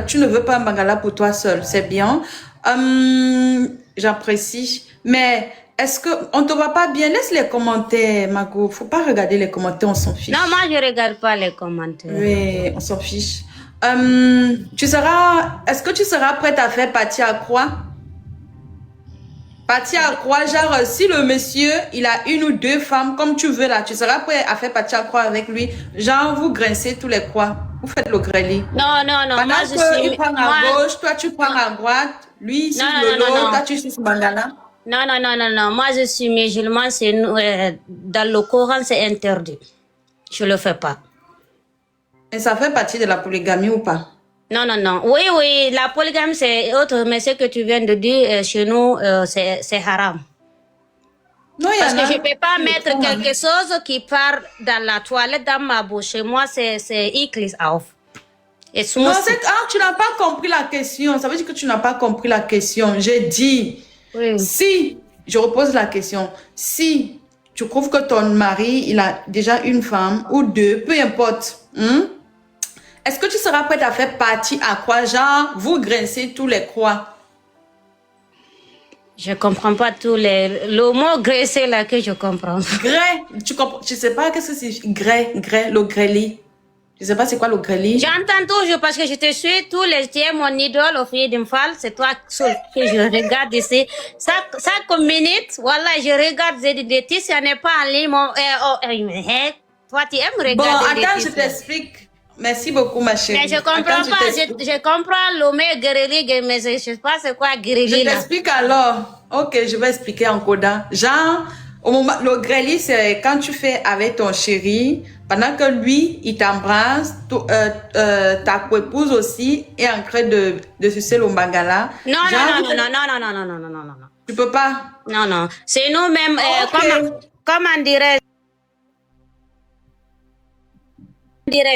tu ne veux pas un bangala pour toi seul, c'est bien. J'apprécie. Mais est-ce que on te voit pas bien? Laisse les commentaires, Margot. Faut pas regarder les commentaires, on s'en fiche. Non, moi, je regarde pas les commentaires. Oui, on s'en fiche. Est-ce que tu seras prête à faire partie à croix? Partie à croix, genre, si le monsieur, il a une ou deux femmes, comme tu veux là, tu seras prêt à faire partie à croix avec lui. Genre, vous grincez tous les croix. Vous faites le grêlis. Non, non, non. Pendant Moi, je suis... il prend à gauche, toi, tu prends à droite. Lui, sur le dos, toi, tu suis sur Bangala. Non, non, non, non, non. Moi, je suis musulman. C'est dans le Coran, c'est interdit. Je le fais pas. Et ça fait partie de la polygamie ou pas? Non, non, non. Oui, oui, la polygamie, c'est autre, mais ce que tu viens de dire, chez nous, c'est haram. Non, Parce que je ne peux pas mettre quelque chose qui part dans la toilette, dans ma bouche. Chez moi, c'est iklis auf. Non, tu n'as pas compris la question. Ça veut dire que tu n'as pas compris la question. J'ai dit, oui. Si, je repose la question, si tu trouves que ton mari, il a déjà une femme ou deux, peu importe, est-ce que tu seras prête à faire partie à quoi? Genre, vous grincez tous les croix. Je comprends pas tous les... Le mot graisser là que je comprends. Grès, tu sais pas qu'est-ce que c'est grès, le grêlis. Je sais pas c'est quoi le grêlis. J'entends toujours parce que je te suis tous les tiers, mon idole au fil d'une fois, c'est toi seul que je regarde ici. 5 minutes, voilà, je regarde des titres, ça n'est pas en ligne. Toi, tu aimes regarder des titres. Bon, attends, je t'explique. Merci beaucoup, ma chérie. Mais je comprends pas, je comprends le mot guerrier, mais je ne sais pas c'est quoi guerrier là. Je t'explique alors. Ok, je vais expliquer en coda. Genre, au moment, le grêlis, c'est quand tu fais avec ton chéri, pendant que lui, il t'embrasse, ta co-épouse aussi est en train de sucer le bangala. Non, genre, non, non, non, non, non, non, non, non, non, non. Tu peux pas? Non, non. C'est nous-mêmes, comment dirais-je?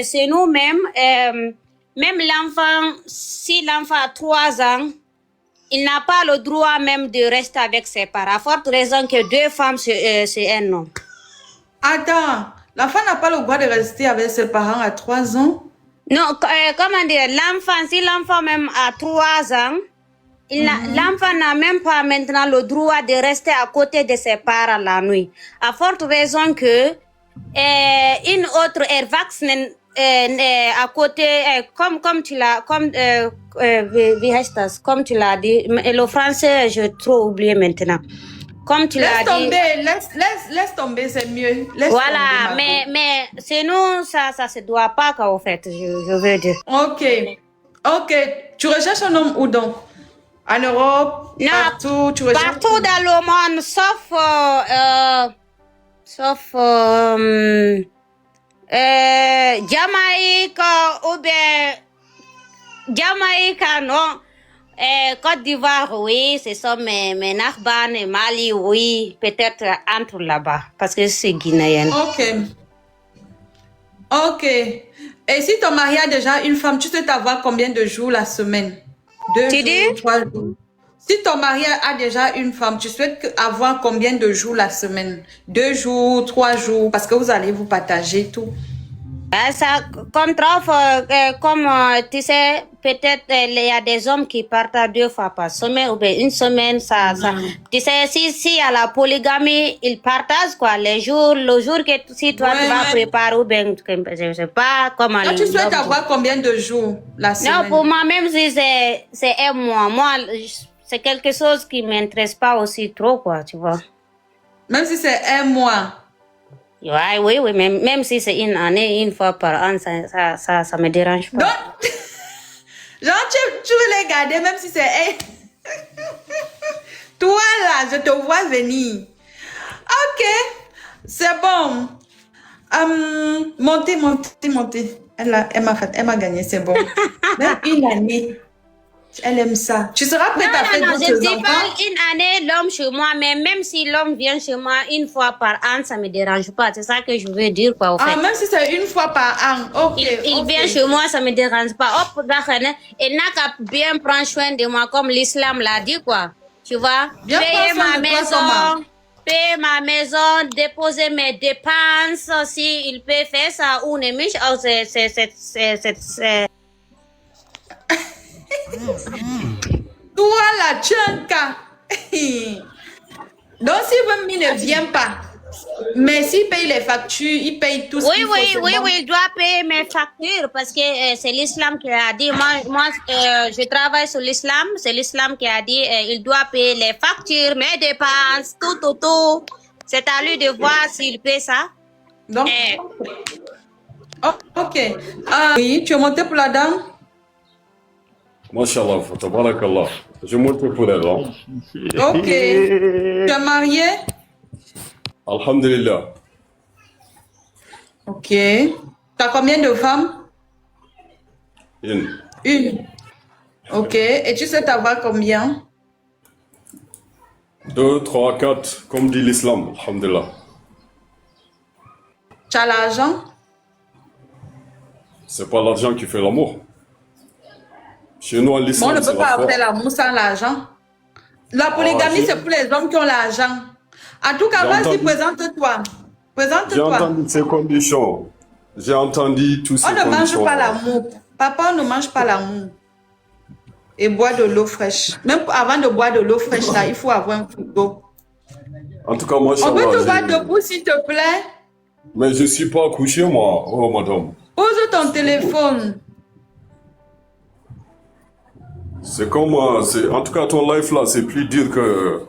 C'est nous-mêmes, même l'enfant, si l'enfant a 3 ans, il n'a pas le droit même de rester avec ses parents. À forte raison que 2 femmes, c'est un homme. Attends, l'enfant n'a pas le droit de rester avec ses parents à 3 ans? Non, comment dire, l'enfant, si l'enfant même a 3 ans, l'enfant n'a même pas maintenant le droit de rester à côté de ses parents la nuit. À forte raison que une autre est vaccinée à côté, comme tu l'as, comme tu l'as dit, le français, je trop oublié maintenant. Comme tu l'as dit. Laisse tomber, c'est mieux. Voilà, tomber, mais c'est nous, ça se doit pas qu'au fait, je veux dire. Ok. Tu recherches un homme où donc? En Europe? Non, partout, tu recherches partout dans le monde, sauf Jamaïque ou bien Jamaïque, non. Côte d'Ivoire, oui, ce sont mes Narban et Mali, oui, peut-être entre là-bas, parce que c'est guinéen. Ok. Et si ton mari a déjà une femme, tu souhaites avoir combien de jours la semaine? 2 jours, 3 jours. Si ton mari a déjà une femme, tu souhaites avoir combien de jours la semaine? 2 jours, 3 jours, parce que vous allez vous partager tout. Ça contre comme tu sais, peut-être il y a des hommes qui partent 2 fois par semaine ou bien une semaine, ça. Tu sais, si à la polygamie, ils partagent quoi, le jour que si toi tu vas préparer ou bien, je sais pas comment. Toi, tu souhaites avoir combien de jours la semaine? Non, pour moi, même si c'est un mois, moi, c'est quelque chose qui m'intéresse pas aussi trop, quoi, tu vois. Même si c'est un mois? Oui, même si c'est une année, une fois par an, ça me dérange pas. Donc, genre, tu veux les garder même si c'est... Toi, là, je te vois venir. Ok, c'est bon. Montez. Elle m'a gagné, c'est bon. Même une année. Elle aime ça. Tu seras prête à faire d'autres enfants? Je ne dis pas une année l'homme chez moi, mais même si l'homme vient chez moi une fois par an, ça ne me dérange pas. C'est ça que je veux dire, quoi, au fait. Même si c'est une fois par an, ok. Il vient chez moi, ça ne me dérange pas. Hop, il n'a qu'à bien prendre soin de moi, comme l'islam l'a dit, quoi. Tu vois? Payer ma maison, déposer mes dépenses, si il peut faire ça, ou ne c'est Toi, là, tu as un cas. Donc, si même il ne vient pas, mais s'il paye les factures, il paye tout ce qu'il faut. Oui, il doit payer mes factures parce que c'est l'islam qui a dit. Moi, je travaille sur l'islam. C'est l'islam qui a dit il doit payer les factures, mes dépenses, tout. C'est à lui de voir s'il paie ça. Donc, ok. Oui, tu es monté pour la dame? Mashallah, tabarakallah. Je monte pour elle. Hein? Ok. Tu es marié? Alhamdulillah. Ok. Tu as combien de femmes? Une. Ok. Et tu sais t'avoir combien? 2, 3, 4, comme dit l'islam. Alhamdulillah. Tu as l'argent? C'est pas l'argent qui fait l'amour. Chez nous, en l'islam, On ne peut pas faire l'amour sans l'argent. La polygamie, c'est pour les hommes qui ont l'argent. En tout cas, vas-y, présente-toi. J'ai entendu ces conditions. J'ai entendu tous ces conditions. On ne mange pas l'amour. Papa, on ne mange pas l'amour. Et boire de l'eau fraîche. Même avant de boire de l'eau fraîche, là, il faut avoir un frigo. En tout cas, moi, on peut te voir debout, s'il te plaît? Mais je ne suis pas couché, moi. Oh, madame. Pose ton téléphone. C'est comme... en tout cas, ton life, là, c'est plus dur que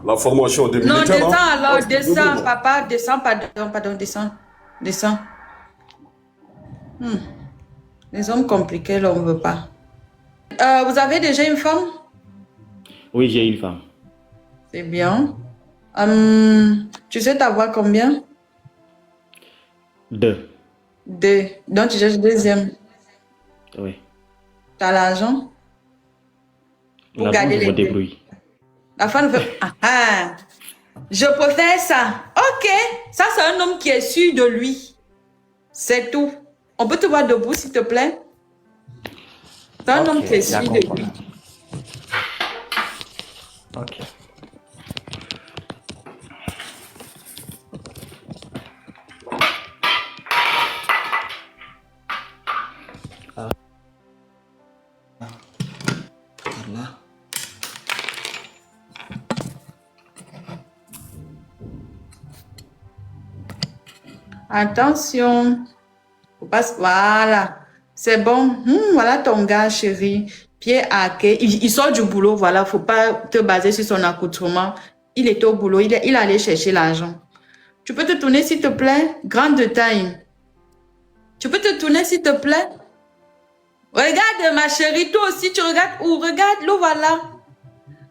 la formation des militaires. Non, descends alors, descends, papa. Descends, pardon, descends. Les hommes compliqués, là, on ne veut pas. Vous avez déjà une femme? Oui, j'ai une femme. C'est bien. Tu sais t'avoir combien? 2. 2. Donc tu cherches deuxième. Oui. Tu as l'argent? La femme se débrouille. La femme veut... Je préfère ça. Ok. Ça, c'est un homme qui est sûr de lui. C'est tout. On peut te voir debout, s'il te plaît? C'est un homme qui est sûr de lui. Ok. Voilà. Attention. Faut pas... Voilà. C'est bon. Voilà ton gars, chérie. Pied hacké. Il sort du boulot. Voilà. Faut pas te baser sur son accoutrement. Il était au boulot. Il allait chercher l'argent. Tu peux te tourner, s'il te plaît? Grande taille. Tu peux te tourner, s'il te plaît? Regarde, ma chérie. Toi aussi, tu regardes où? Regarde-le, voilà.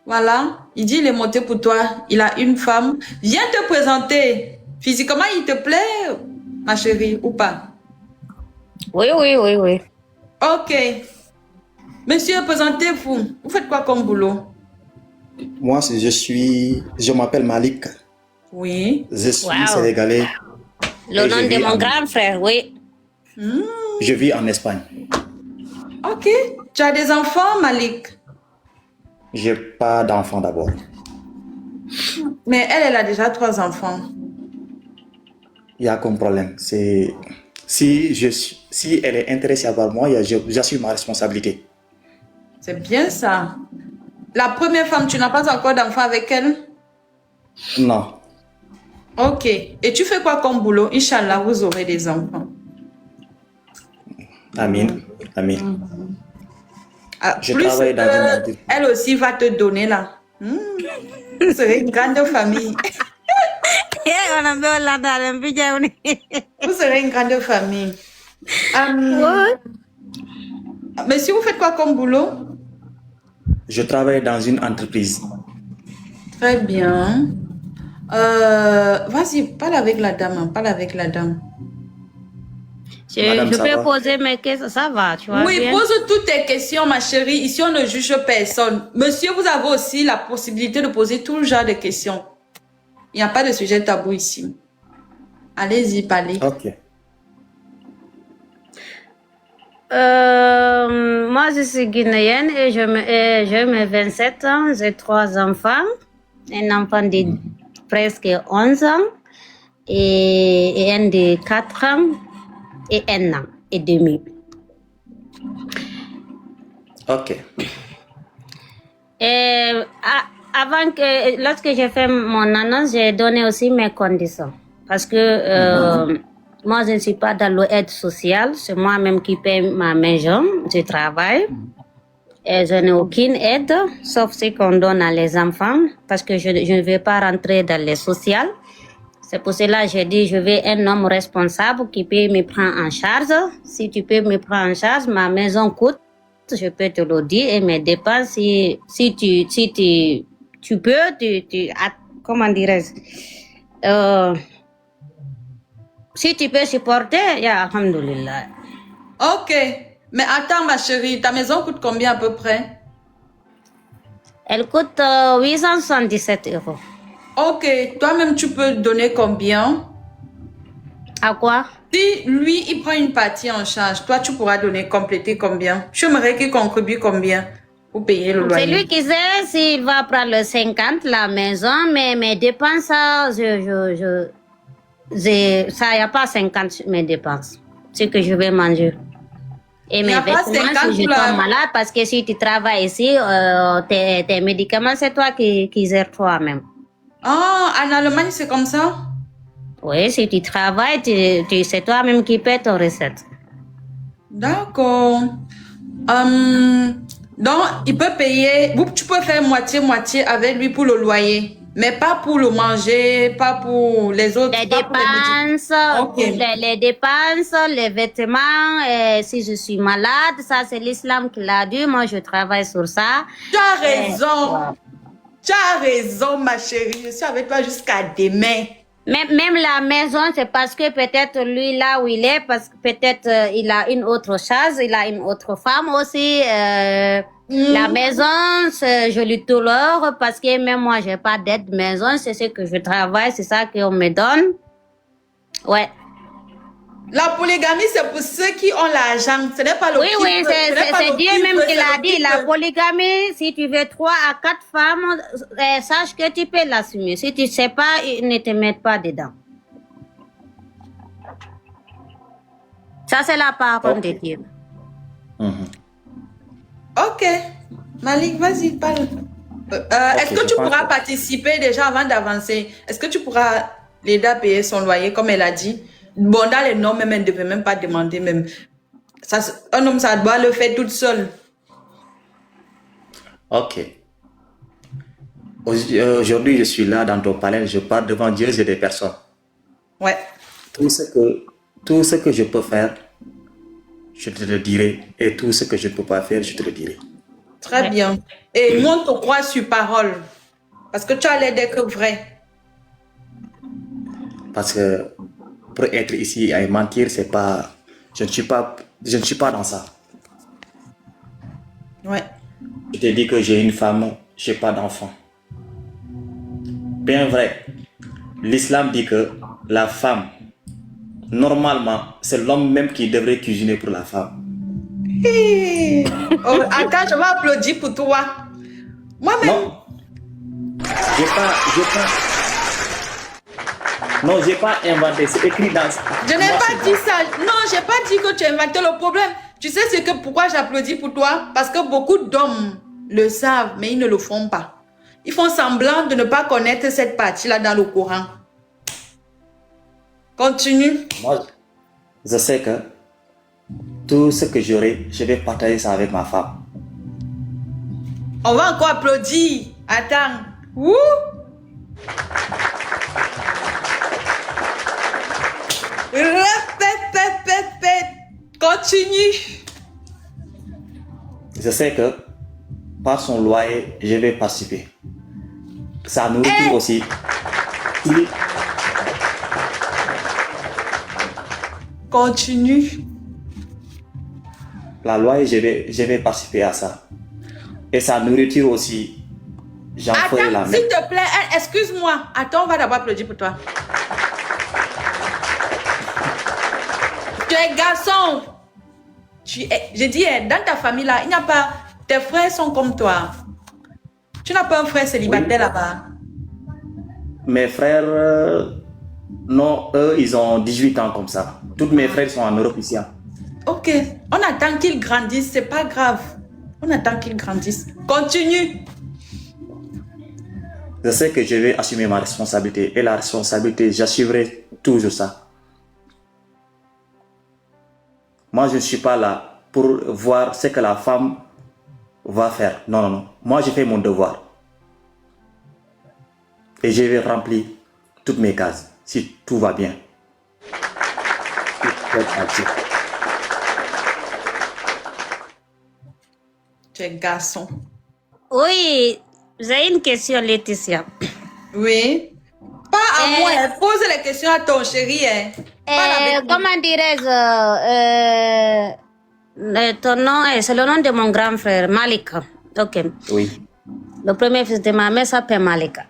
Voilà. Il dit, il est monté pour toi. Il a une femme. Viens te présenter. Physiquement, il te plaît, ma chérie, ou pas? Oui. Ok. Monsieur, présentez-vous. Vous faites quoi comme boulot? Moi, je m'appelle Malik. Oui. Je suis sénégalais. Le nom de mon grand frère, oui. Je vis en Espagne. Ok. Tu as des enfants, Malik? Je n'ai pas d'enfants d'abord. Mais elle a déjà 3 enfants. Il y a comme problème. Si elle est intéressée par moi, j'assume ma responsabilité. C'est bien ça. La première femme, tu n'as pas encore d'enfant avec elle? Non. Ok. Et tu fais quoi comme boulot? Inch'Allah, vous aurez des enfants. Amin. Je travaille dans une entreprise. Elle aussi va te donner là. Vous serez une grande famille. Vous serez une grande famille. Monsieur, vous faites quoi comme boulot? Je travaille dans une entreprise. Très bien. Vas-y, parle avec la dame. Je peux poser mes questions, ça va, tu vois. Oui, bien? pose toutes tes questions, ma chérie. Ici, on ne juge personne. Monsieur, vous avez aussi la possibilité de poser tout genre de questions. Il n'y a pas de sujet tabou ici. Allez-y, parlez. Ok. Moi, je suis guinéenne et j'ai mes 27 ans. J'ai 3 enfants. Un enfant de presque 11 ans et un de 4 ans et 1 an et demi. Ok. Et lorsque j'ai fait mon annonce, j'ai donné aussi mes conditions. Parce que moi, je ne suis pas dans l'aide sociale. C'est moi-même qui paye ma maison. Je travaille. Et je n'ai aucune aide, sauf ce qu'on donne à les enfants. Parce que je ne vais pas rentrer dans les sociales. C'est pour cela que j'ai dit, je veux un homme responsable qui peut me prendre en charge. Si tu peux me prendre en charge, ma maison coûte, je peux te le dire, et mes dépenses, si tu peux, comment dirais-je, si tu peux supporter, ya alhamdoulilah. Ok. Mais attends, ma chérie, ta maison coûte combien à peu près? Elle coûte 877 €. Ok. Toi-même, tu peux donner combien? À quoi? Si lui, il prend une partie en charge, toi, tu pourras donner, compléter combien? Tu aimerais qu'il contribue combien pour payer le loyer? C'est lui qui sait s'il va prendre le 50, la maison, mais mes dépenses, ça, il n'y a pas 50 mes dépenses. Ce que je vais manger. Et mes vêtements, si je tombe malade, parce que si tu travailles ici, tes médicaments, c'est toi qui gères toi-même. Ah, en Allemagne, c'est comme ça? Oui, si tu travailles, c'est toi-même qui paie ton recette. D'accord. Donc, il peut payer, tu peux faire moitié-moitié avec lui pour le loyer, mais pas pour le manger, pas pour les autres. Les dépenses, les dépenses, les vêtements, si je suis malade, ça c'est l'islam qui l'a dit, moi je travaille sur ça. Tu as raison. Tu as raison, ma chérie. Je suis avec toi jusqu'à demain. Même la maison, c'est parce que peut-être lui, là où il est, parce que peut-être il a une autre chose, il a une autre femme aussi. La maison, je lui tolère parce que même moi, j'ai pas d'aide maison, c'est ce que je travaille, c'est ça qu'on me donne. Ouais. La polygamie, c'est pour ceux qui ont l'argent. Ce n'est pas le Oui, c'est Dieu même qui l'a dit. La polygamie, si tu veux 3 à 4 femmes, sache que tu peux l'assumer. Si tu ne sais pas, ne te mets pas dedans. Ça, c'est la parole de Dieu. Ok. Malik, vas-y, parle. Est-ce que tu pourras participer déjà avant d'avancer? Est-ce que tu pourras l'aider à payer son loyer, comme elle a dit? Bon, dans les normes, même, elle ne devait même pas demander. Même. Ça, un homme, ça doit le faire toute seule. Ok. Aujourd'hui, je suis là dans ton palais, je parle devant Dieu et des personnes. Ouais. Tout ce que je peux faire, je te le dirai. Et tout ce que je ne peux pas faire, je te le dirai. Très bien. Et nous, on te croit sur parole. Parce que tu as l'air d'être vrai. Parce que pour être ici et mentir, c'est pas... Je ne suis pas dans ça. Ouais. Je te dis que j'ai une femme, je n'ai pas d'enfant. Bien vrai, l'islam dit que la femme, normalement, c'est l'homme même qui devrait cuisiner pour la femme. Hey. Oh, attends, je vais applaudir pour toi. Moi-même. Non, j'ai pas inventé, c'est écrit dans... Je n'ai pas dit ça. Non, je n'ai pas dit que tu as inventé le problème. Tu sais pourquoi j'applaudis pour toi? Parce que beaucoup d'hommes le savent, mais ils ne le font pas. Ils font semblant de ne pas connaître cette partie-là dans le Coran. Continue. Moi, je sais que tout ce que j'aurai, je vais partager ça avec ma femme. On va encore applaudir. Attends. Ouh. Répète. Continue. Je sais que par son loyer, je vais participer. Sa nourriture aussi. Continue. La loyer, je vais participer à ça. Et sa nourriture aussi, j'en ferai la Attends, même. s'il te plaît, excuse-moi. Attends, on va d'abord applaudir pour toi. Tu es garçon. J'ai dit, dans ta famille là, il n'y a pas... Tes frères sont comme toi. Tu n'as pas un frère célibataire là-bas? Mes frères, non, eux, ils ont 18 ans comme ça. Tous mes frères sont en Europe ici. Ok, on attend qu'ils grandissent, c'est pas grave. On attend qu'ils grandissent. Continue. Je sais que je vais assumer ma responsabilité. Et la responsabilité, j'assumerai toujours ça. Moi, je ne suis pas là pour voir ce que la femme va faire. Non, non, non. Moi, je fais mon devoir. Et je vais remplir toutes mes cases, si tout va bien. Tu es garçon. Oui, j'ai une question, Laetitia. Oui. Pas à moi, pose les questions à ton chéri. Hein. Comment dirais-je ton nom, c'est le nom de mon grand frère, Malika. Ok. Oui. Le premier fils de ma mère s'appelle Malika.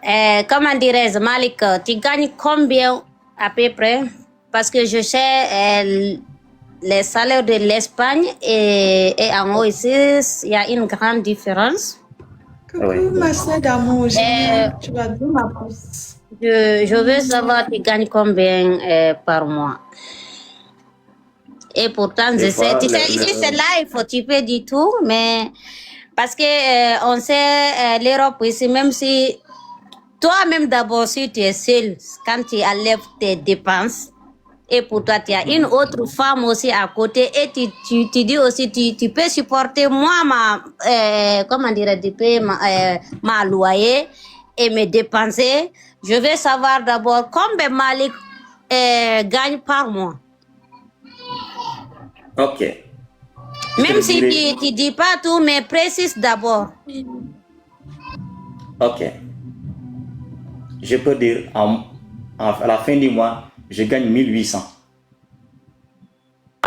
Comment dirais-je, Malika, tu gagnes combien à peu près? Parce que je sais les salaires de l'Espagne et en haut ici, il y a une grande différence. Coucou, ma soeur d'amour. Tu vas bien, ma pousse. Je veux savoir tu gagnes combien par mois. Et pourtant, je sais, tu sais, ici c'est live, tu peux dire tout, mais parce que on sait l'Europe ici, même si toi-même d'abord, si tu es seul, quand tu enlèves tes dépenses, et pour toi, tu as une autre femme aussi à côté, et tu dis aussi, tu peux supporter moi, comment dire, tu peux ma loyer et mes dépenser. Je veux savoir d'abord combien Malik gagne par mois. Ok. Même si tu ne dis pas tout, mais précise d'abord. Ok. Je peux dire, à la fin du mois, je gagne 1800.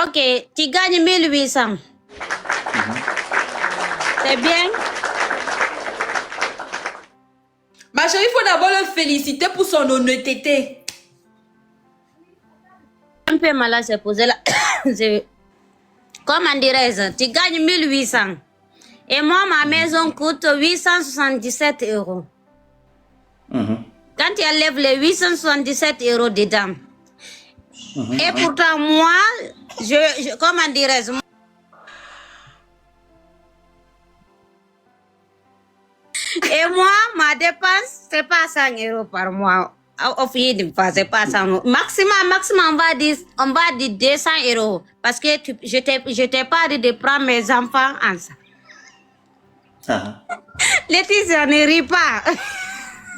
Ok, tu gagnes 1800. C'est bien. Ma chérie, il faut d'abord le féliciter pour son honnêteté. Un peu malade, c'est posé là. Comment dirais-je, tu gagnes 1800. Et moi, ma maison coûte 877 €. Quand tu enlèves les 877 € dedans, et pourtant, moi, comment dirais-je, et moi, ma dépense, c'est pas 100 € par mois. Au final, c'est pas 100 €. Maximum, on va dire 200 €. Parce que je t'ai pas dit de prendre mes enfants ensemble. Laetitia, ne ris pas.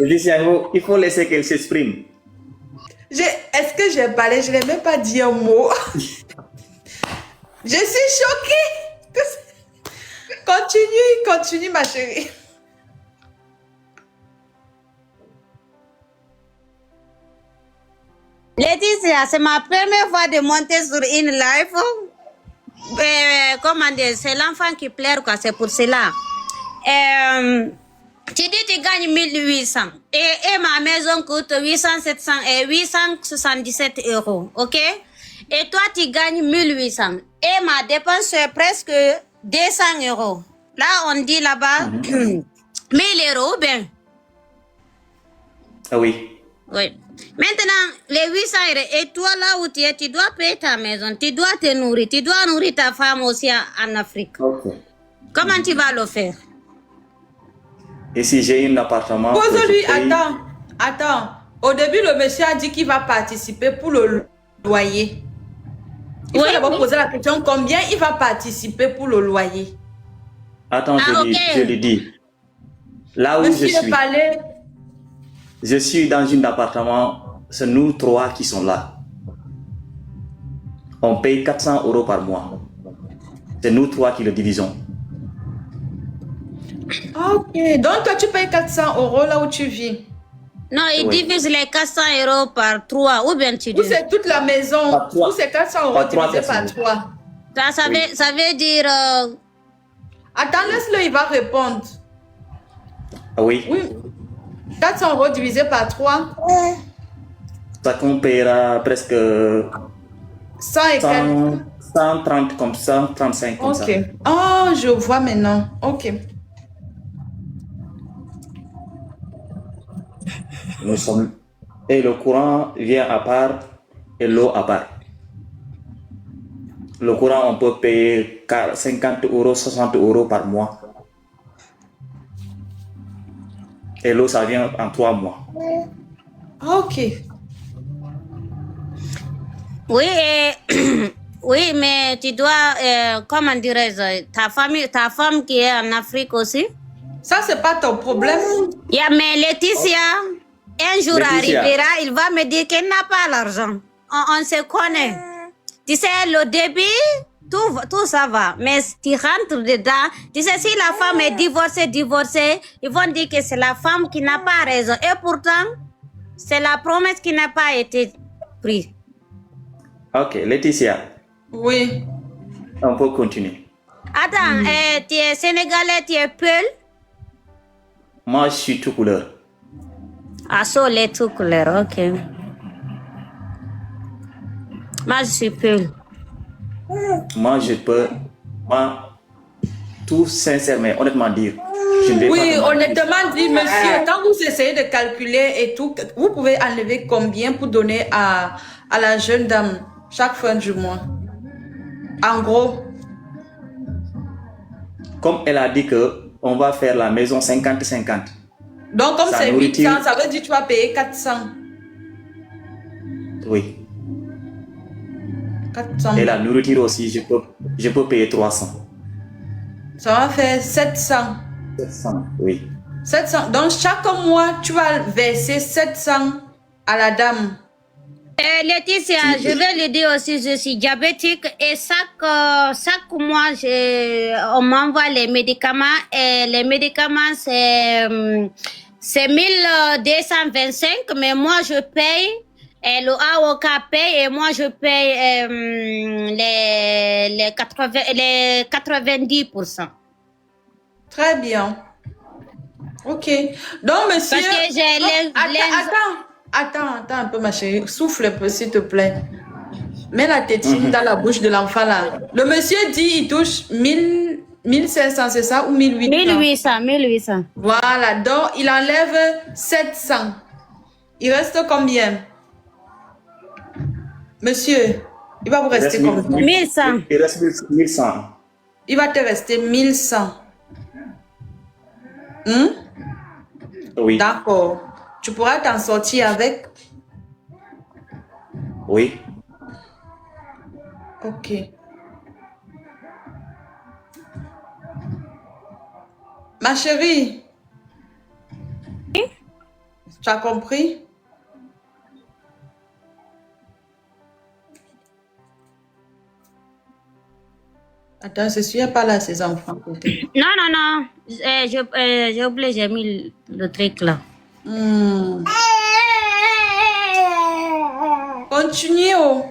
Laetitia, il faut laisser qu'elle s'exprime. Est-ce que j'ai parlé? Je n'ai même pas dit un mot. Je suis choquée. Continue, ma chérie. Laetitia, c'est ma première fois de monter sur une live. Comment dire, c'est l'enfant qui pleure, quoi, c'est pour cela. Tu dis que tu gagnes 1800 et ma maison coûte 877 €, ok? Et toi, tu gagnes 1800 et ma dépense c'est presque 200 €. Là, on dit là-bas 1000 € bien. Ah oui. Oui. Maintenant, les 800 €, et toi là où tu es, tu dois payer ta maison, tu dois te nourrir, tu dois nourrir ta femme aussi en Afrique. Ok. Comment tu vas le faire? Et si j'ai un appartement... Pose-lui, attends. Au début, le monsieur a dit qu'il va participer pour le loyer. Il faut d'abord poser la question, combien il va participer pour le loyer? Attends, je lui dis. Là où monsieur je suis... Je suis dans un appartement, c'est nous trois qui sont là. On paye 400 € par mois. C'est nous trois qui le divisons. Ok, donc toi tu payes 400 € là où tu vis. Non, il divise les 400 € par 3, ou bien tu dis. Ou c'est toute la maison, ou c'est 400 € divisé par 3. Ça veut dire... Attends, laisse-le, il va répondre. Oui. 400 € divisé par 3. Ça qu'on paiera presque 100 et 130 comme ça, 135 comme ça. Ok. Oh, je vois maintenant. Ok. Nous sommes... Et le courant vient à part et l'eau à part. Le courant, on peut payer 50 €, 60 € par mois. Et l'eau, ça vient en 3 mois. Ah, ok. Oui, oui, mais tu dois, comment dirais-je, ta femme qui est en Afrique aussi. Ça, c'est pas ton problème. Yeah, mais Laetitia, un jour Laetitia. arrivera, il va me dire qu'elle n'a pas l'argent. On se connaît. Tu sais, le début, tout ça va. Mais si tu rentres dedans, tu sais, si la femme est divorcée, ils vont dire que c'est la femme qui n'a pas raison. Et pourtant, c'est la promesse qui n'a pas été prise. Ok, Laetitia, Oui. on peut continuer. Attends, tu es sénégalais, tu es Peul? Moi, je suis tout couleur. Ah, so les tout couleurs, ok. Moi, je suis Peul. Moi, tout sincèrement, honnêtement dire, je ne vais Oui, pas te mentir. honnêtement dit, monsieur, quand vous essayez de calculer et tout, vous pouvez enlever combien pour donner à la jeune dame chaque fin du mois? En gros. Comme elle a dit que on va faire la maison 50-50. Donc, comme Sa c'est nourriture. 800, ça veut dire que tu vas payer 400. Oui. 400. Et la nourriture aussi, je peux payer 300. Ça va faire 700. 700, oui. 700. Donc, chaque mois, tu vas verser 700 à la dame. Laetitia, je vais le dire aussi, je suis diabétique et chaque mois, on m'envoie les médicaments et les médicaments, c'est 1225, mais moi, je paye et le AOK paye et moi, je paye les 90%. Très bien. Ok. Donc, monsieur... Parce que j'ai Attends un peu, ma chérie. Souffle un peu, s'il te plaît. Mets la tétine dans la bouche de l'enfant, là. Le monsieur dit il touche 1500, c'est ça, ou 1800? 1800. Voilà. Donc, il enlève 700. Il reste combien? Monsieur, il va vous rester combien? 1100. Il reste 1100. Il va te rester 1100. Oui. D'accord. Tu pourras t'en sortir avec? Oui. Ok. Ma chérie, tu as compris? Attends, je suis pas là, ces enfants. Côté. Non. J'ai oublié, j'ai mis le truc là. Continue. Oh.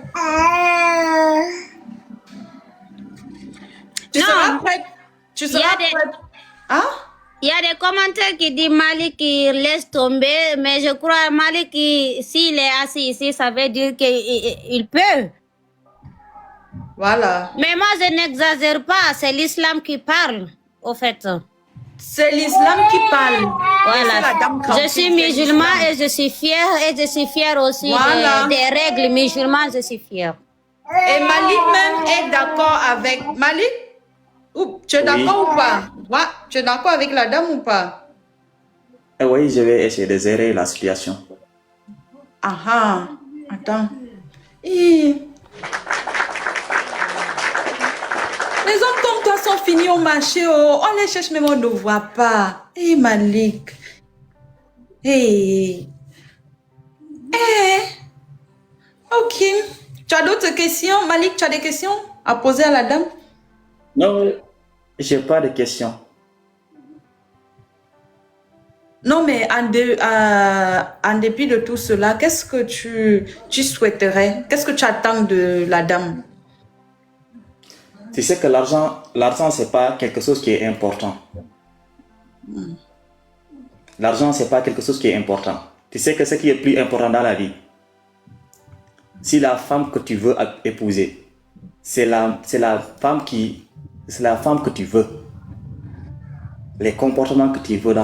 Tu seras prête? Tu seras prête? Hein? Il y a des commentaires qui disent Malik qui laisse tomber, mais je crois Malik s'il est assis ici, ça veut dire qu'il peut. Voilà. Mais moi, je n'exagère pas, c'est l'islam qui parle, au fait. C'est l'islam qui parle. Voilà. Je suis musulman et je suis fière aussi des règles musulmanes, je suis fière. Et Malik même est d'accord avec Malik. Tu es d'accord ou pas? Ouais, tu es d'accord avec la dame ou pas? Oui, je vais essayer de gérer la situation. Ah, attends. Les hommes comme toi sont finis au marché. Oh. On les cherche, mais on ne voit pas. Malik. Ok. Tu as d'autres questions? Malik, tu as des questions à poser à la dame? Non, je n'ai pas de questions. Non, mais en dépit de tout cela, qu'est-ce que tu souhaiterais? Qu'est-ce que tu attends de la dame? Tu sais que l'argent, ce n'est pas quelque chose qui est important. L'argent, ce n'est pas quelque chose qui est important. Tu sais que ce qui est plus important dans la vie, si la femme que tu veux épouser, c'est la femme que tu veux. Les comportements que tu veux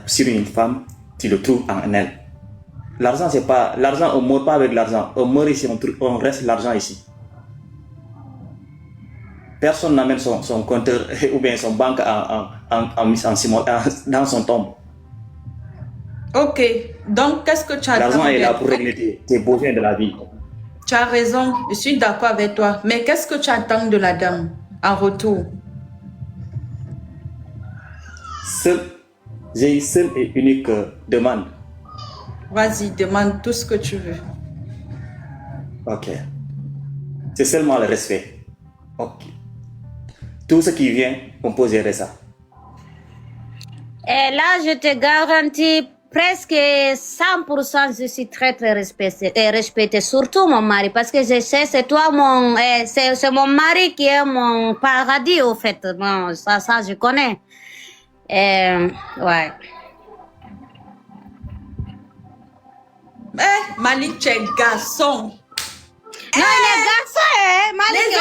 sur une femme, tu le trouves en elle. L'argent, c'est pas... L'argent, on ne meurt pas avec l'argent. On meurt ici, on reste l'argent ici. Personne n'amène son compteur ou bien son banque dans son tombe. Ok. Donc, qu'est-ce que tu attends? L'argent est là pour régler tes besoins de la vie. Tu as raison. Je suis d'accord avec toi. Mais qu'est-ce que tu attends de la dame en retour? J'ai une seule et unique demande. Vas-y, demande tout ce que tu veux. Ok. C'est seulement le respect. Ok. Tout ce qui vient, on peut gérer ça. Et là, je te garantis, presque 100%, je suis très, très respectée. Surtout mon mari, parce que je sais, c'est toi c'est mon mari qui est mon paradis, au fait. Bon, ça, je connais. Ouais. Malik, tu es garçon. Non, les garçons, Malik, Les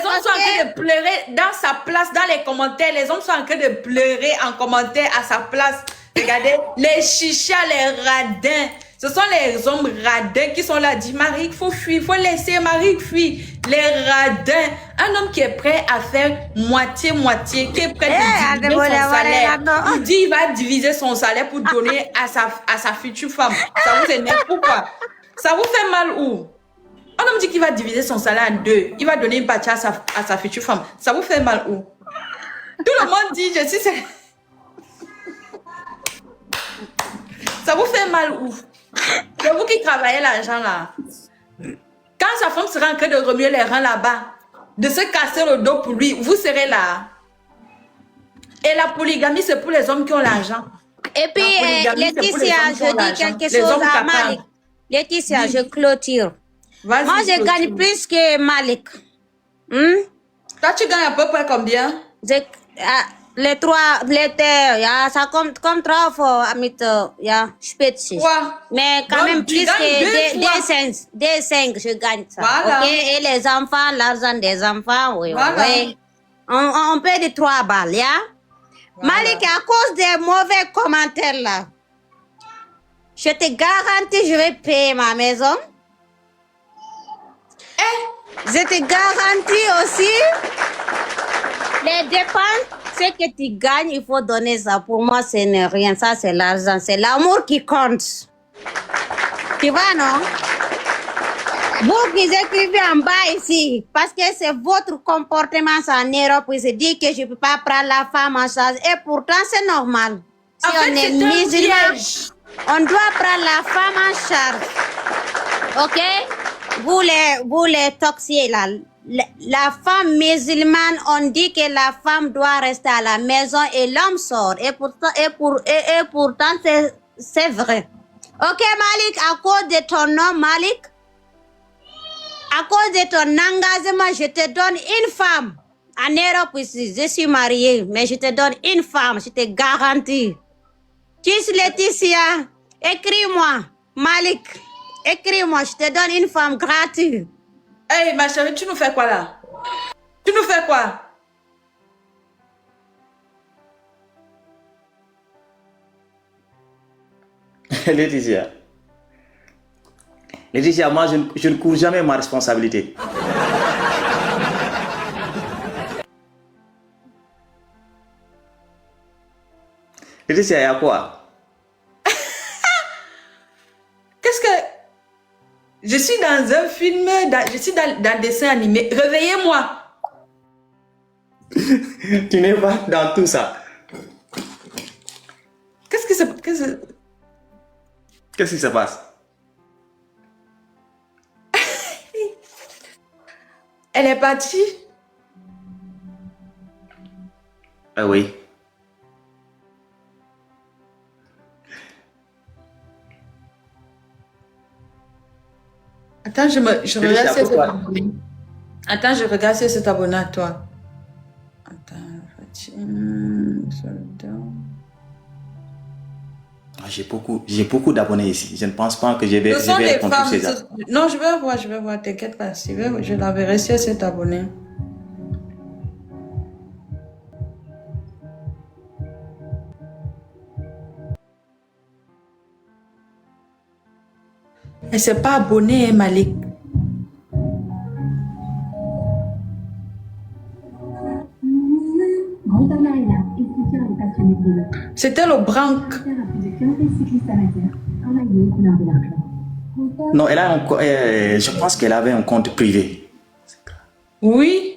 hommes sont en train de pleurer dans sa place, dans les commentaires. Les hommes sont en train de pleurer en commentaire à sa place. Regardez, les chichas, les radins. Ce sont les hommes radins qui sont là. Dit, Marie, il faut fuir, il faut laisser Marie fuir. Les radins. Un homme qui est prêt à faire moitié-moitié, qui est prêt à diviser son salaire. Il dit, il va diviser son salaire pour donner à sa future femme. Ça vous énerve pourquoi? Ça vous fait mal où? Un homme dit qu'il va diviser son salaire en deux. Il va donner une partie à sa future femme. Ça vous fait mal où? Tout le monde dit, je suis... Ça vous fait mal où? C'est vous qui travaillez l'argent là. Quand sa femme sera en train de remuer les reins là-bas, de se casser le dos pour lui, vous serez là. Et la polygamie, c'est pour les hommes qui ont l'argent. Et puis, Laetitia, je dis quelque chose à Malik. Laetitia, je clôture. Moi, je gagne plus que Malik. Toi, tu gagnes à peu près combien? Les terres, ça compte comme 3 fois, spécifique. Mais quand même plus que des 5, je gagne ça. Voilà. Ok, et les enfants, l'argent des enfants, oui, voilà. Oui. On paie de 3 balles, ya? Voilà. Malik, à cause des mauvais commentaires là, je te garantis, je vais payer ma maison. Je te garantis aussi les dépenses, ce que tu gagnes, il faut donner ça. Pour moi, ce n'est rien. Ça, c'est l'argent. C'est l'amour qui compte. Tu vois, non? Vous qui écrivez en bas ici, parce que c'est votre comportement en Europe, il se dit que je ne peux pas prendre la femme en charge. Et pourtant, c'est normal. Si on est musulman, on doit prendre la femme en charge. OK? Vous les toxiques là, la femme musulmane, on dit que la femme doit rester à la maison et l'homme sort. Et pourtant c'est vrai. Ok Malik, à cause de ton nom Malik, à cause de ton engagement, je te donne une femme. En Europe ici, je suis mariée, mais je te donne une femme, je te garantis. Kiss Laetitia, écris-moi, Malik. Écris-moi, je te donne une femme gratuite. Hey, ma chérie, tu nous fais quoi là? Tu nous fais quoi? Laetitia, moi, je ne couvre jamais ma responsabilité. Laetitia, il y a quoi? Qu'est-ce que... Je suis dans un film, je suis dans un dessin animé. Réveillez-moi. Tu n'es pas dans tout ça. Qu'est-ce qui se passe? Elle est partie. Ah oui. Attends, je regarde si c'est abonné. Attends, je regarde si c'est abonné à toi. Attends, j'ai beaucoup d'abonnés ici. Je ne pense pas que je vais répondre tous ces gens. Non, je vais voir, t'inquiète pas. Je la verrai si c'est abonné. Elle s'est pas abonnée, Malik. C'était le branque. Non, elle a je pense qu'elle avait un compte privé. Oui.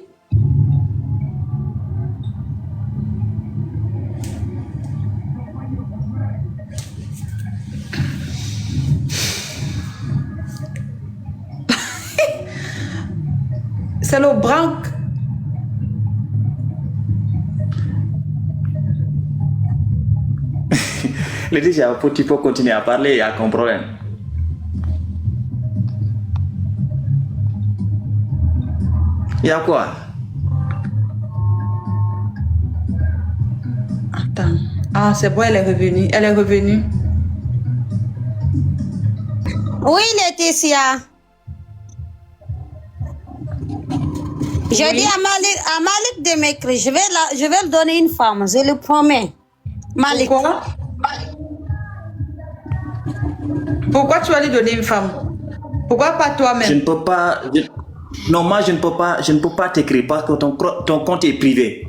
C'est le branque. Laetitia, tu peux continuer à parler, il n'y a aucun problème. Il y a quoi? Attends. Ah, c'est bon, elle est revenue. Elle est revenue. Oui, Laetitia. Je dis à Malik de m'écrire. Je vais le donner une femme, je le promets. Malik. Pourquoi tu vas lui donner une femme? Pourquoi pas toi-même? Je ne peux pas. Non, moi je ne peux pas t'écrire parce que ton compte est privé.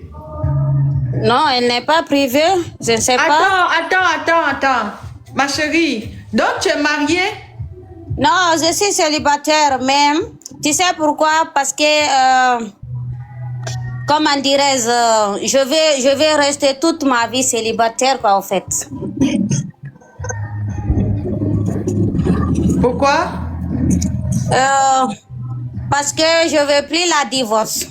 Non, elle n'est pas privée. Je ne sais pas. Attends. Ma chérie, donc tu es mariée? Non, je suis célibataire même. Tu sais pourquoi? Parce que, comment dirais-je, je vais rester toute ma vie célibataire, quoi, en fait. Pourquoi? Parce que je ne veux plus la divorce.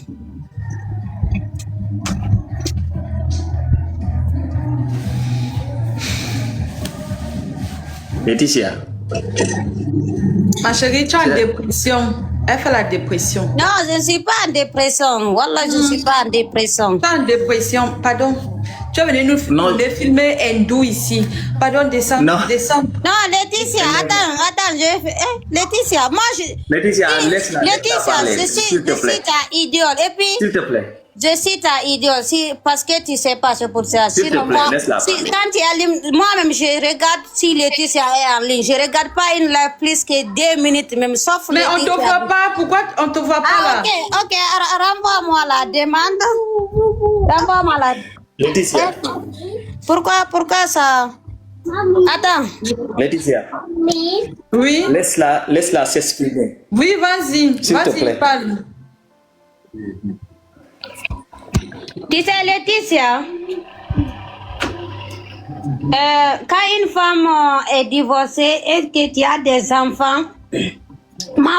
Laetitia. Ma chérie, tu es en dépression. Elle fait la dépression. Non, je ne suis pas en dépression. Wallah, je ne suis pas en dépression. Tu es en dépression, pardon. Tu es venu nous filmer hindou ici. Pardon, descends. Non. Descends. Non, Laetitia, attends, Laetitia, moi je... Laetitia, laisse-la. Laetitia, je suis ta idole. Et puis... S'il te plaît. Je suis ta idole, parce que tu sais pas, c'est pour ça. S'il te plaît, laisse-la parler. Quand tu es en ligne, moi-même, je regarde si Laetitia est en ligne. Je regarde pas une live plus que 2 minutes, même sauf mais Laetitia. on te voit pas. Pourquoi on te voit pas là? Ok, renvoie-moi la demande. Renvoie-moi la... Laetitia. Pourquoi ça? Attends. Laetitia. Oui. Laisse-la s'exprimer. Oui, vas-y. S'il te plaît. Parle. Tu sais, Laetitia, quand une femme est divorcée et que tu as des enfants,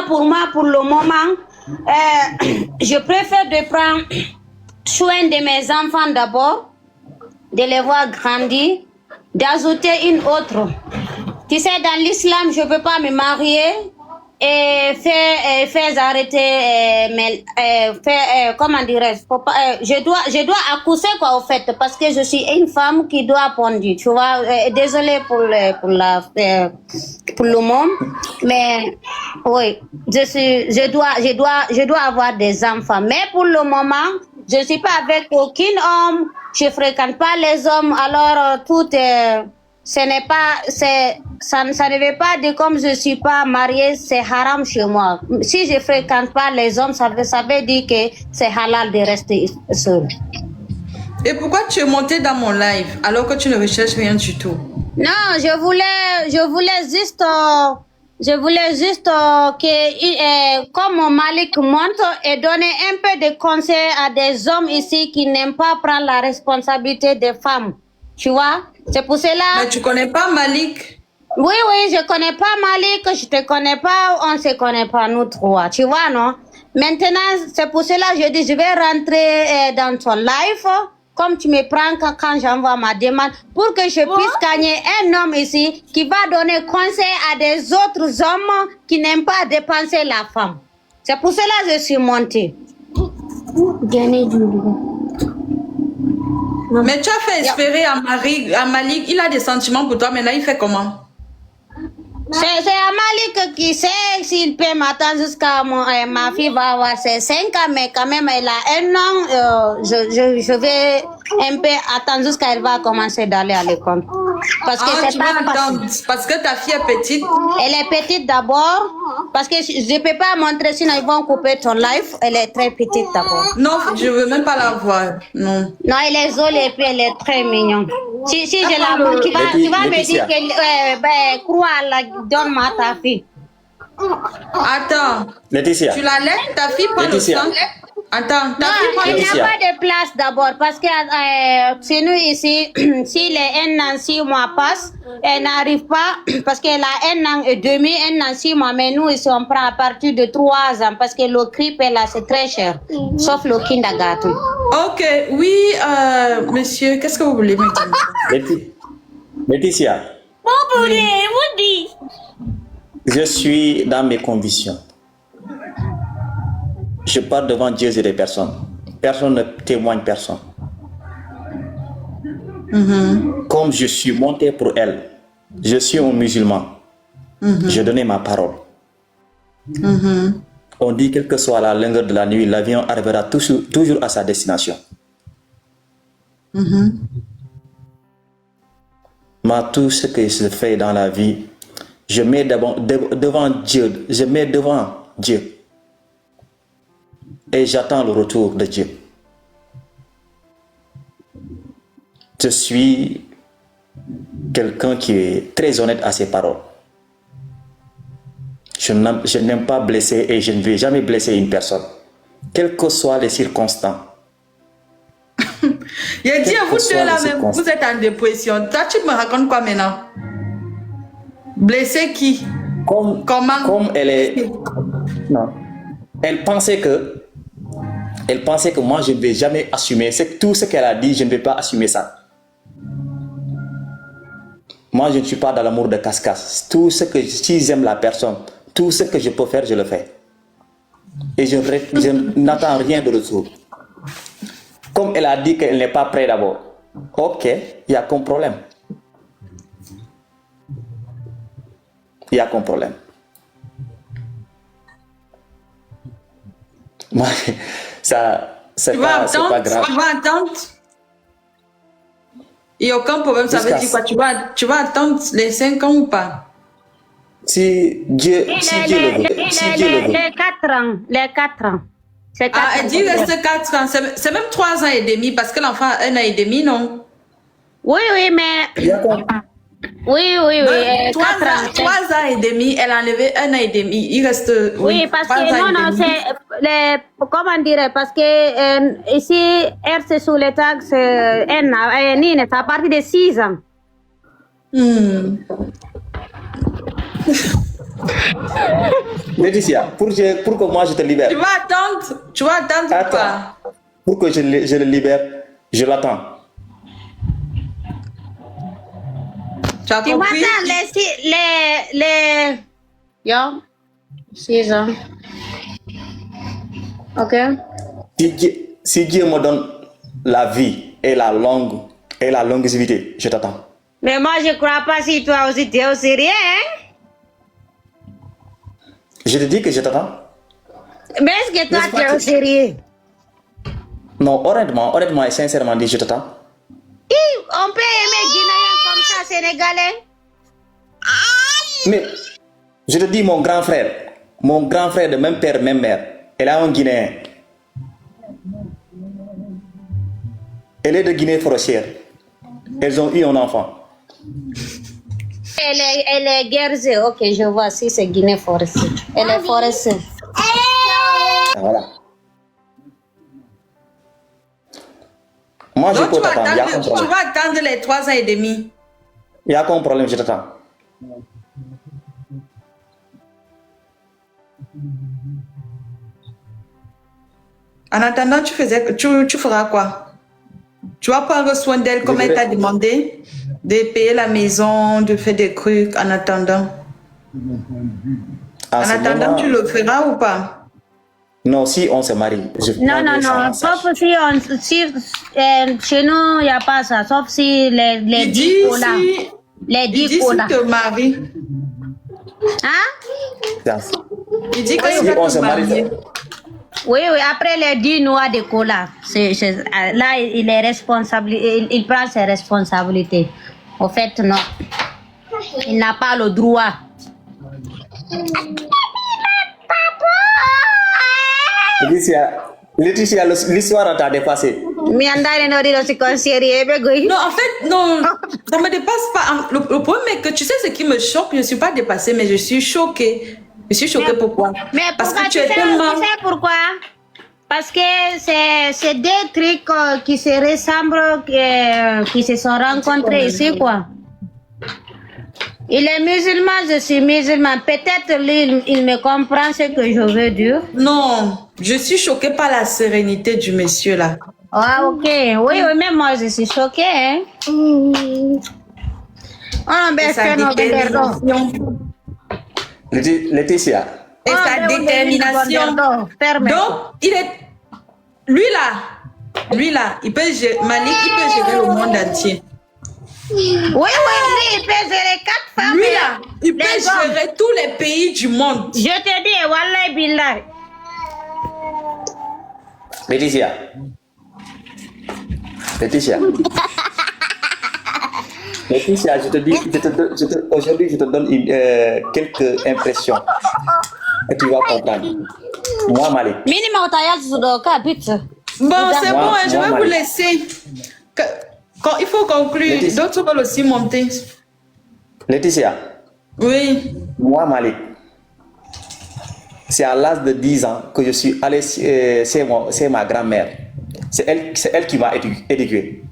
pour le moment, je préfère de prendre soin de mes enfants d'abord, de les voir grandir, d'ajouter une autre. Tu sais, dans l'islam, je ne peux pas me marier et faire arrêter, comment dirais-je, je dois accoucher, quoi, au fait, parce que je suis une femme qui doit pondre, tu vois. Désolée pour le monde, mais oui, je dois avoir des enfants, mais pour le moment, je suis pas avec aucun homme, je fréquente pas les hommes, alors tout est... ça ne veut pas dire comme je suis pas mariée, c'est haram chez moi. Si je fréquente pas les hommes, ça veut dire que c'est halal de rester seule. Et pourquoi tu es montée dans mon live alors que tu ne recherches rien du tout? Non, je voulais juste que, comme Malik montre, et donner un peu de conseils à des hommes ici qui n'aiment pas prendre la responsabilité des femmes. Tu vois? C'est pour cela... Mais tu connais pas Malik? Oui, je connais pas Malik, je te connais pas, on se connaît pas nous trois, tu vois, non? Maintenant, c'est pour cela que je dis, je vais rentrer dans ton live, comme tu me prends quand j'envoie ma demande, pour que je puisse gagner un homme ici qui va donner conseil à des autres hommes qui n'aiment pas dépenser la femme. C'est pour cela que je suis montée. Mais tu as fait espérer à Malik, il a des sentiments pour toi, maintenant il fait comment? C'est à Malik qui sait s'il peut m'attendre jusqu'à ma fille va avoir ses 5 ans, mais quand même elle a 1 an, je vais un peu attendre jusqu'à elle va commencer d'aller à l'école. Parce que Ah, c'est tu pas vas facile. attendre. Parce que ta fille est petite. Elle est petite d'abord. Parce que je ne peux pas montrer, sinon ils vont couper ton live. Elle est très petite d'abord. Non, je veux même pas la voir. Non. Non, elle est jolie et puis elle est très mignonne. Si je la Attends, montre, tu vas me Laetitia. dire que crois, donne-moi ta fille. Attends. Laetitia. Tu la laisses, ta fille prend le Laetitia. sang. Attends, ta Non, fille prend il le n'y a Laetitia. pas de place d'abord parce que chez nous ici, si les 1 an 6 mois passent, elle n'arrive pas parce qu'elle a 1 an et demi, 1 an 6 mois, mais nous ici on prend à partir de 3 ans parce que le CRIP là c'est très cher, sauf le kindergarten. Ok, oui, monsieur, qu'est-ce que vous voulez me dire? Laetitia. Je suis dans mes convictions. Je parle devant Dieu et des personnes. Personne ne témoigne personne. Comme je suis monté pour elle, je suis un musulman. Je donnais ma parole. On dit quelle que soit la longueur de la nuit, l'avion arrivera toujours à sa destination. Mais tout ce que je fais dans la vie, je mets devant Dieu. Je mets devant Dieu. Et j'attends le retour de Dieu. Je suis quelqu'un qui est très honnête à ses paroles. Je n'aime pas blesser et je ne vais jamais blesser une personne, quelles que soient les circonstances. Il a dit à vous que deux soient là les même, vous êtes en dépression. Toi, tu me racontes quoi maintenant? Blesser qui? Comment? Comme elle est... Non. Elle pensait que moi, je ne vais jamais assumer. C'est tout ce qu'elle a dit, je ne vais pas assumer ça. Moi, je ne suis pas dans l'amour de casse-casse. Tout ce que, si j'aime la personne, tout ce que je peux faire, je le fais. Et je n'attends rien de retour. Comme elle a dit qu'elle n'est pas prête d'abord. Ok, il y a qu'un problème. Il y a qu'un problème. Moi, ça, c'est pas grave. Tu vas attendre. Il n'y a aucun problème, ça veut dire quoi? Tu vas attendre les 5 ans ou pas? Si Dieu le veut. Les 4 ans. Les 4 ans. C'est 4 ans. Elle dit reste 4 ans. C'est même 3 ans et demi parce que l'enfant a 1 an et demi, non? Oui, mais... Oui. 3 ans et demi, elle a enlevé 1 an et demi. Il reste. Oui, parce que non, c'est comment dire, parce que ici, RC sous les taxes, c'est à partir de 6 ans. Laetitia, pour que moi je te libère. Tu vas attendre ou pas? Pour que je le libère, je l'attends. Tu as Tu compris? m'attends les... Yo, 6 ans. Ok. Si Dieu me donne la vie et la longévité, je t'attends. Mais moi, je crois pas si toi aussi, tu es au sérieux, hein? Je te dis que je t'attends. Mais est-ce que toi, tu es au sérieux? Non, honnêtement et sincèrement dit, je t'attends. On peut aimer Guinéen comme ça, Sénégalais? Mais, je te dis, mon grand frère de même père, même mère, elle a un Guinéen. Elle est de Guinée forestière. Elles ont eu un enfant. Elle est guerrière. Ok, je vois si c'est Guinée forestière. Elle est forestière. Voilà. Moi, je Donc peux t'attendre. tu vas attendre les 3 ans et demi. Il n'y a aucun problème, je t'attends. En attendant, tu feras quoi? Tu vas prendre soin d'elle comme elle t'a demandé, de payer la maison, de faire des trucs en attendant. En attendant, tu le feras ou pas? Non, si on se marie. Non. Sauf si chez nous, il n'y a pas ça. Sauf si les 10 colas. Les 10 colas. Si tu te maries. Hein? Il dit que si on se marie. Oui, après les 10 noix de cola. Là, il est responsable. Il prend ses responsabilités. Au fait, non. Il n'a pas le droit. Laetitia, l'histoire t'a dépassé. Non, en fait, non, ça me dépasse pas. Le problème est que tu sais ce qui me choque, je ne suis pas dépassée, mais je suis choquée. Je suis choquée pourquoi? Mais parce pourquoi que tu es tellement... Tu sais pourquoi? Parce que c'est deux trucs qui se ressemblent, qui se sont rencontrés ici, quoi. Il est musulman, je suis musulman. Peut-être lui, il me comprend ce que je veux dire. Non, je suis choquée par la sérénité du monsieur là. Ah, ok. Oui, même moi, je suis choquée, hein. Oh, ben, c'est notre pardon. Laetitia. Et sa détermination. Donc, il est... Lui là, il peut gérer... Malik, il peut gérer le monde entier. Oui, il peut gérer 4 femmes. Lui là, il peut gérer tous les pays du monde. Je te dis, Wallah Billah. Laetitia. Laetitia, je te dis, aujourd'hui, je te donne quelques impressions que tu vas comprendre. Moi, Malik. Minimum taillage sur le capite. Bon, c'est bon, je vais vous Malik. laisser. Il faut conclure. D'autres veulent aussi monter. Laetitia. Oui. Moi, Malik. C'est à l'âge de 10 ans que je suis allé c'est ma grand-mère. C'est elle qui m'a éduqué.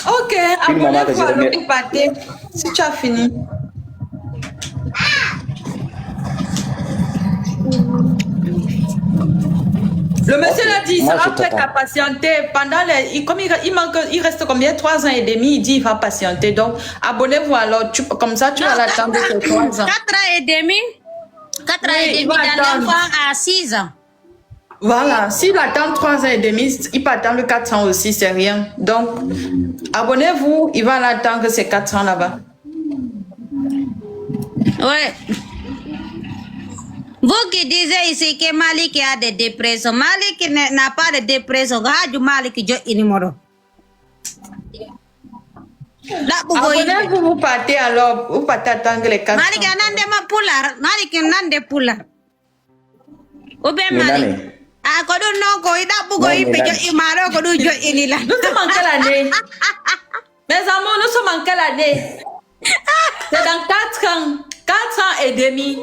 Ok, abonnez-vous à l'autre pâté. Si tu as fini. Le monsieur l'a dit, il sera prêt à patienter pendant les... Comme il reste combien? 3 ans et demi, il dit il va patienter. Donc, abonnez-vous alors. Comme ça, tu vas l'attendre sur 3 ans. 4 ans et demi? 4 ans et demi d'un enfant à 6 ans. Voilà, s'il attend 3 ans et demi, il peut attendre 4 ans aussi, c'est rien. Donc, abonnez-vous, il va l'attendre ces 4 ans là-bas. Ouais. Vous qui disiez ici que Malik a des dépressions, Malik n'a pas de dépression. Regarde Malik, je numéro. Abonnez-vous, vous partez alors, vous partez attendre les 4 ans. Malik n'a pas poular, Malik n'a pas poular. Ou bien Malik. Ah, quand on n'a pas eu d'abou, il peut y avoir un peu de inila. Nous sommes en quelle année? Mes amours, nous sommes en quelle année? C'est dans 4 ans. 4 ans et demi.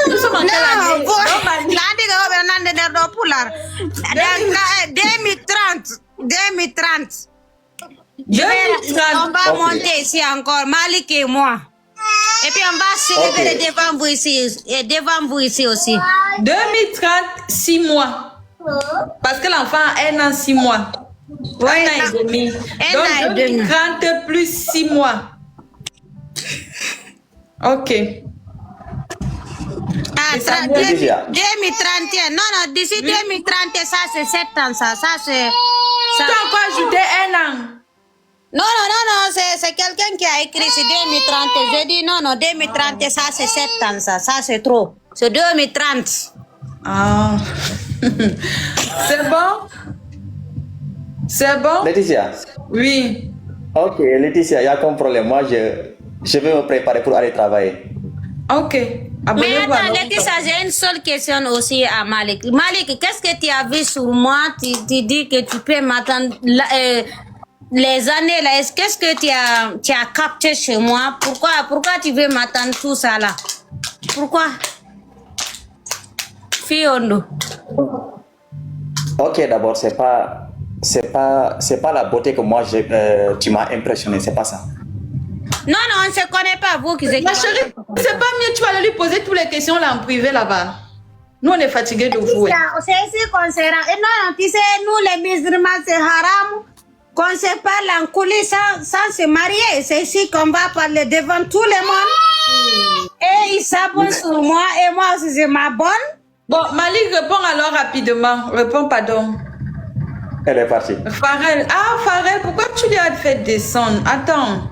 Nous sommes en quelle année? 2030. 2030. On va monter ici encore, Malik et moi. Et puis on va célébrer devant vous ici aussi. 2030, 6 mois. Parce que l'enfant a 1 an, 6 mois. 1 an et demi. Donc 2030 plus 6 mois. Ok. Ah, 2031. Non, d'ici 2030, ça c'est 7 ans, ça c'est... Tu as encore ajouté 1 an. Non, c'est quelqu'un qui a écrit, c'est 2030. J'ai dit non, 2030, ça c'est 7 ans, ça c'est trop. C'est 2030. Ah. C'est bon? C'est bon? Laetitia. Oui. Ok, Laetitia, il n'y a aucun problème. Moi, je vais me préparer pour aller travailler. Ok. Mais attends, Laetitia, j'ai une seule question aussi à Malik. Malik, qu'est-ce que tu as vu sur moi? Tu dis que tu peux m'attendre les années là. Qu'est-ce que tu as capté chez moi? Pourquoi tu veux m'attendre tout ça là? Pourquoi? Fiondo. Ok, d'abord, c'est pas la beauté que moi tu m'as impressionné, c'est pas ça. Non, on ne se connaît pas, vous qui êtes... Ma chérie, c'est pas mieux, tu vas aller lui poser toutes les questions là en privé là-bas. Nous, on est fatigués de vous. C'est ici qu'on se rend. Non, tu sais, nous les musulmans, c'est haram. Qu'on se parle en coulisses sans se marier. C'est ici qu'on va parler devant tout le monde. Et ils s'abonnent sur moi et moi aussi je m'abonne. Bon, Malik, réponds alors rapidement. Réponds, pardon. Elle est partie. Farel. Ah, Farel, pourquoi tu lui as fait descendre? Attends.